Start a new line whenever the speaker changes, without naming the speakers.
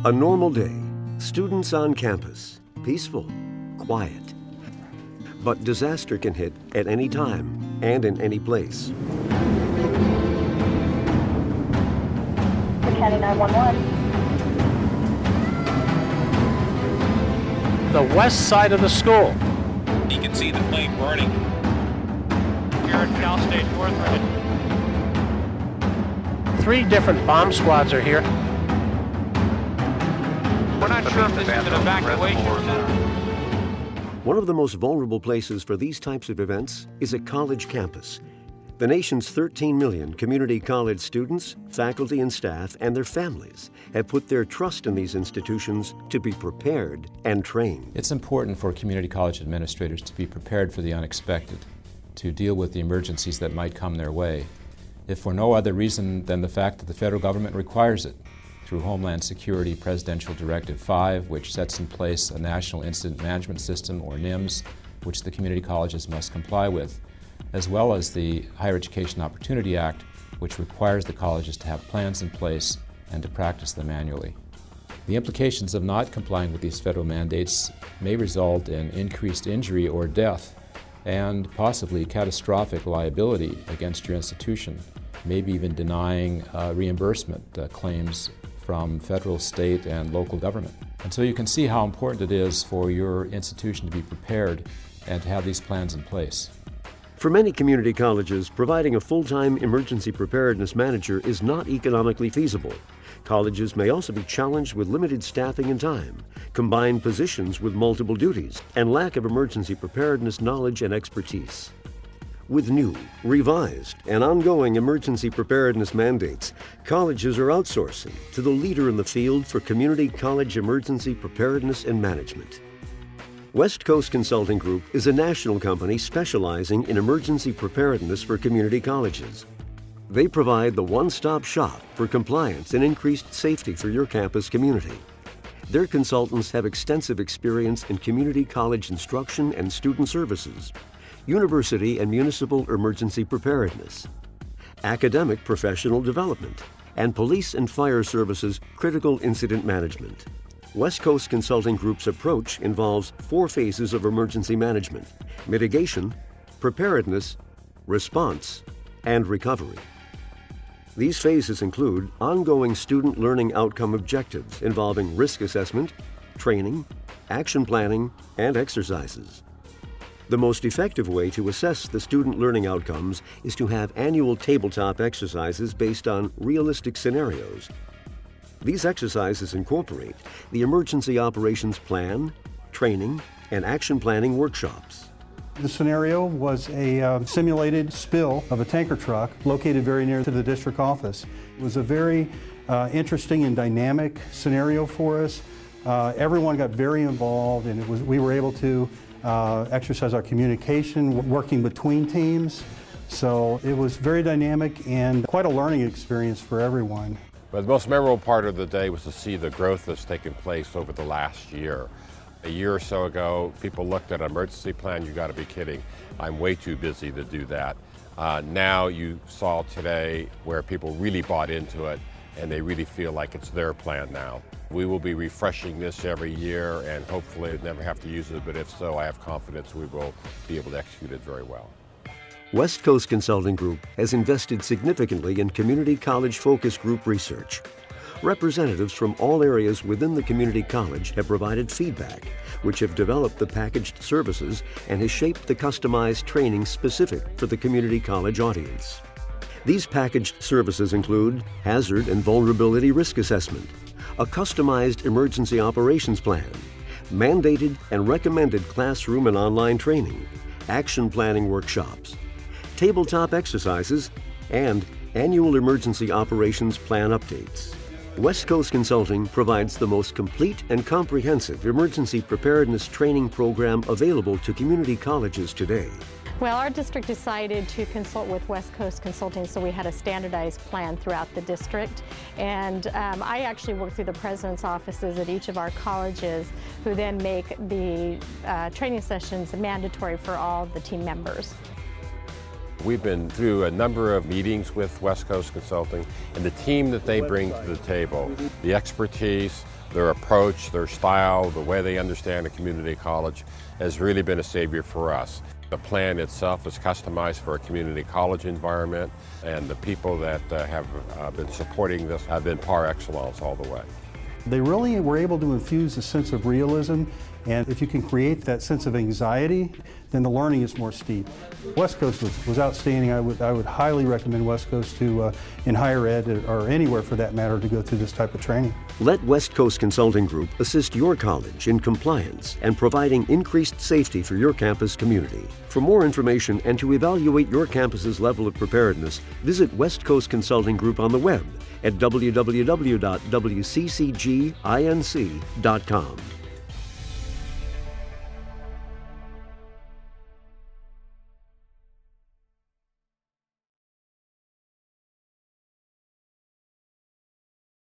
A normal day, students on campus, peaceful, quiet. But disaster can hit at any time and in any place.
County 911.
The west side of the school.
You can see the flame burning.
Here at Cal State Northridge. 3 different bomb squads are here. We're not sure if this is an evacuation center.
One of the most vulnerable places for these types of events is a college campus. The nation's 13 million community college students, faculty and staff, and their families have put their trust in these institutions to be prepared and trained.
It's important for community college administrators to be prepared for the unexpected, to deal with the emergencies that might come their way, if for no other reason than the fact that the federal government requires it, through Homeland Security Presidential Directive 5, which sets in place a National Incident Management System, or NIMS, which the community colleges must comply with, as well as the Higher Education Opportunity Act, which requires the colleges to have plans in place and to practice them annually. The implications of not complying with these federal mandates may result in increased injury or death, and possibly catastrophic liability against your institution, maybe even denying reimbursement claims from federal, state, and local government. And so you can see how important it is for your institution to be prepared and to have these plans in place.
For many community colleges, providing a full-time emergency preparedness manager is not economically feasible. Colleges may also be challenged with limited staffing and time, combined positions with multiple duties, and lack of emergency preparedness knowledge and expertise. With new, revised, and ongoing emergency preparedness mandates, colleges are outsourcing to the leader in the field for community college emergency preparedness and management. West Coast Consulting Group is a national company specializing in emergency preparedness for community colleges. They provide the one-stop shop for compliance and increased safety for your campus community. Their consultants have extensive experience in community college instruction and student services, university and municipal emergency preparedness, academic professional development, and police and fire services critical incident management. West Coast Consulting Group's approach involves 4 phases of emergency management: mitigation, preparedness, response, and recovery. These phases include ongoing student learning outcome objectives involving risk assessment, training, action planning, and exercises. The most effective way to assess the student learning outcomes is to have annual tabletop exercises based on realistic scenarios. These exercises incorporate the emergency operations plan, training, and action planning workshops.
The scenario was a simulated spill of a tanker truck located very near to the district office. It was a very interesting and dynamic scenario for us. Everyone got very involved, and we were able to exercise our communication, working between teams. So it was very dynamic and quite a learning experience for everyone.
But the most memorable part of the day was to see the growth that's taken place over the last year. A year or so ago, people looked at an emergency plan, you got to be kidding. I'm way too busy to do that. Now you saw today where people really bought into it and they really feel like it's their plan now. We will be refreshing this every year and hopefully never have to use it, but if so, I have confidence we will be able to execute it very well.
West Coast Consulting Group has invested significantly in community college focus group research. Representatives from all areas within the community college have provided feedback, which have developed the packaged services and has shaped the customized training specific for the community college audience. These packaged services include hazard and vulnerability risk assessment, a customized emergency operations plan, mandated and recommended classroom and online training, action planning workshops, tabletop exercises, and annual emergency operations plan updates. West Coast Consulting provides the most complete and comprehensive emergency preparedness training program available to community colleges today.
Well, our district decided to consult with West Coast Consulting, so we had a standardized plan throughout the district. And I actually work through the president's offices at each of our colleges, who then make the training sessions mandatory for all the team members.
We've been through a number of meetings with West Coast Consulting, and the team that they bring to the table, the expertise, their approach, their style, the way they understand a community college has really been a savior for us. The plan itself is customized for a community college environment, and the people that have been supporting this have been par excellence all the way.
They really were able to infuse a sense of realism, and if you can create that sense of anxiety, then the learning is more steep. West Coast was outstanding. I would highly recommend West Coast to, in higher ed or anywhere for that matter, to go through this type of training.
Let West Coast Consulting Group assist your college in compliance and providing increased safety for your campus community. For more information and to evaluate your campus's level of preparedness, visit West Coast Consulting Group on the web at www.wccginc.com.